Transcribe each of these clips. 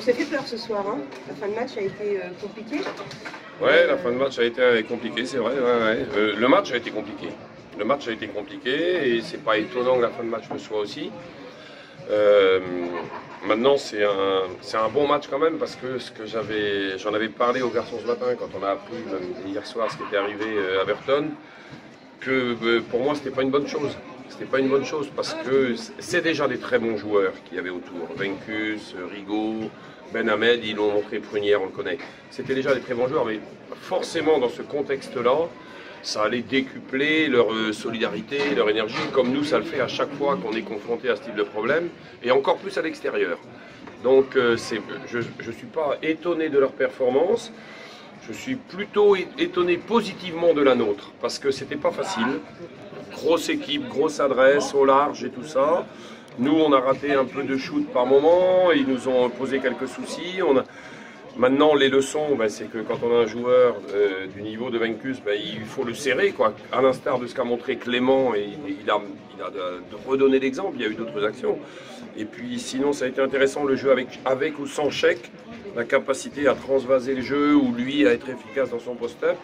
s'est fait peur ce soir, hein. La fin de match a été compliquée. Ouais, la fin de match a été compliquée, c'est vrai. Ouais, ouais. Le match a été compliqué. Le match a été compliqué et c'est pas étonnant que la fin de match le soit aussi. Maintenant, c'est un bon match quand même parce que j'en avais parlé aux garçons ce matin quand on a appris hier soir ce qui était arrivé à Everton, que pour moi c'était pas une bonne chose. C'était pas une bonne chose parce que c'est déjà des très bons joueurs qu'il y avait autour. Wencus, Rigaud, Ben Hamed, ils l'ont montré, Prunière, on le connaît. C'était déjà des très bons joueurs, mais forcément dans ce contexte-là, ça allait décupler leur solidarité, leur énergie, comme nous ça le fait à chaque fois qu'on est confronté à ce type de problème, et encore plus à l'extérieur. Donc je ne suis pas étonné de leur performance, je suis plutôt étonné positivement de la nôtre, parce que c'était pas facile. Grosse équipe, grosse adresse, au large et tout ça. Nous on a raté un peu de shoot par moment, ils nous ont posé quelques soucis. Maintenant, les leçons, c'est que quand on a un joueur du niveau de Wencus, il faut le serrer, quoi. À l'instar de ce qu'a montré Clément, et il a redonné l'exemple, il y a eu d'autres actions. Et puis sinon, ça a été intéressant le jeu avec ou sans chèque, la capacité à transvaser le jeu ou lui à être efficace dans son post-up.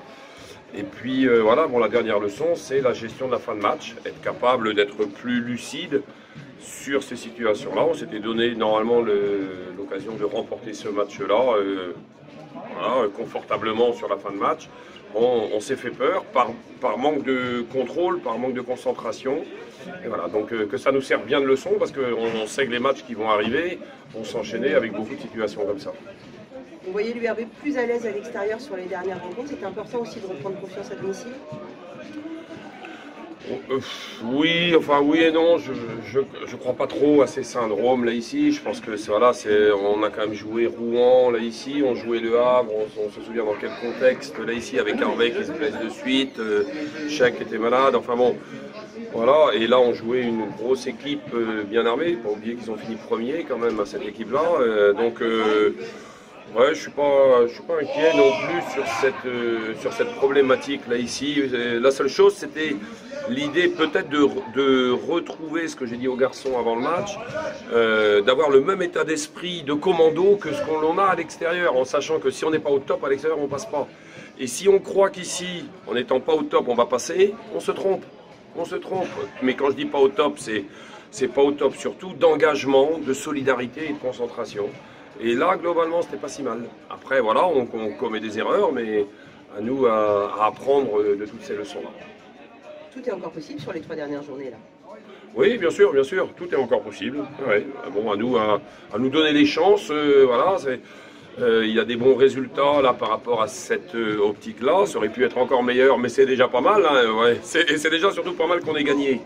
Et puis voilà, bon, la dernière leçon, c'est la gestion de la fin de match, être capable d'être plus lucide sur ces situations-là. On s'était donné normalement l'occasion de remporter ce match-là voilà, confortablement sur la fin de match. On s'est fait peur par manque de contrôle, par manque de concentration. Et voilà, donc que ça nous serve bien de leçon parce qu'on sait que les matchs qui vont arriver vont s'enchaîner avec beaucoup de situations comme ça. Vous voyez l'URB plus à l'aise à l'extérieur sur les dernières rencontres. C'est important aussi de reprendre confiance à domicile. Oui, enfin oui et non, je crois pas trop à ces syndromes là ici. Je pense que voilà, on a quand même joué Rouen là ici, on jouait Le Havre, on se souvient dans quel contexte là ici avec Harvey qui se blesse de suite, Cheikh était malade, enfin bon, voilà. Et là on jouait une grosse équipe bien armée, pas oublier qu'ils ont fini premier quand même à cette équipe là, donc. Ouais, je suis pas inquiet non plus sur cette problématique là ici. La seule chose, c'était l'idée peut-être de retrouver ce que j'ai dit aux garçons avant le match, d'avoir le même état d'esprit de commando que ce qu'on a à l'extérieur, en sachant que si on n'est pas au top à l'extérieur, on passe pas. Et si on croit qu'ici, en n'étant pas au top, on va passer, on se trompe. On se trompe. Mais quand je dis pas au top, c'est pas au top surtout d'engagement, de solidarité et de concentration. Et là, globalement, c'était pas si mal. Après, voilà, on commet des erreurs, mais à nous à apprendre de toutes ces leçons-là. Tout est encore possible sur les 3 dernières journées, là. Oui, bien sûr, tout est encore possible. Ouais. Bon, à nous donner les chances, voilà. Il y a des bons résultats là par rapport à cette optique-là. Ça aurait pu être encore meilleur, mais c'est déjà pas mal. Hein, ouais. C'est déjà surtout pas mal qu'on ait gagné.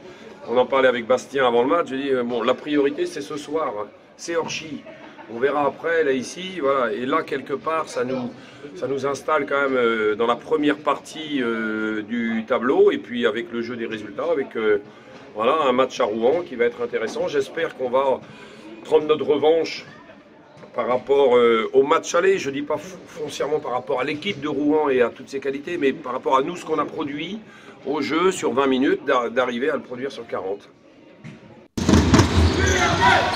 On en parlait avec Bastien avant le match. J'ai dit, bon, la priorité, c'est ce soir. Hein. C'est Orchy. On verra après, là, ici, voilà. Et là, quelque part, ça nous installe quand même dans la première partie du tableau, et puis avec le jeu des résultats, avec voilà, un match à Rouen qui va être intéressant. J'espère qu'on va prendre notre revanche par rapport au match aller. Je ne dis pas foncièrement par rapport à l'équipe de Rouen et à toutes ses qualités, mais par rapport à nous, ce qu'on a produit au jeu sur 20 minutes, d'arriver à le produire sur 40. URB!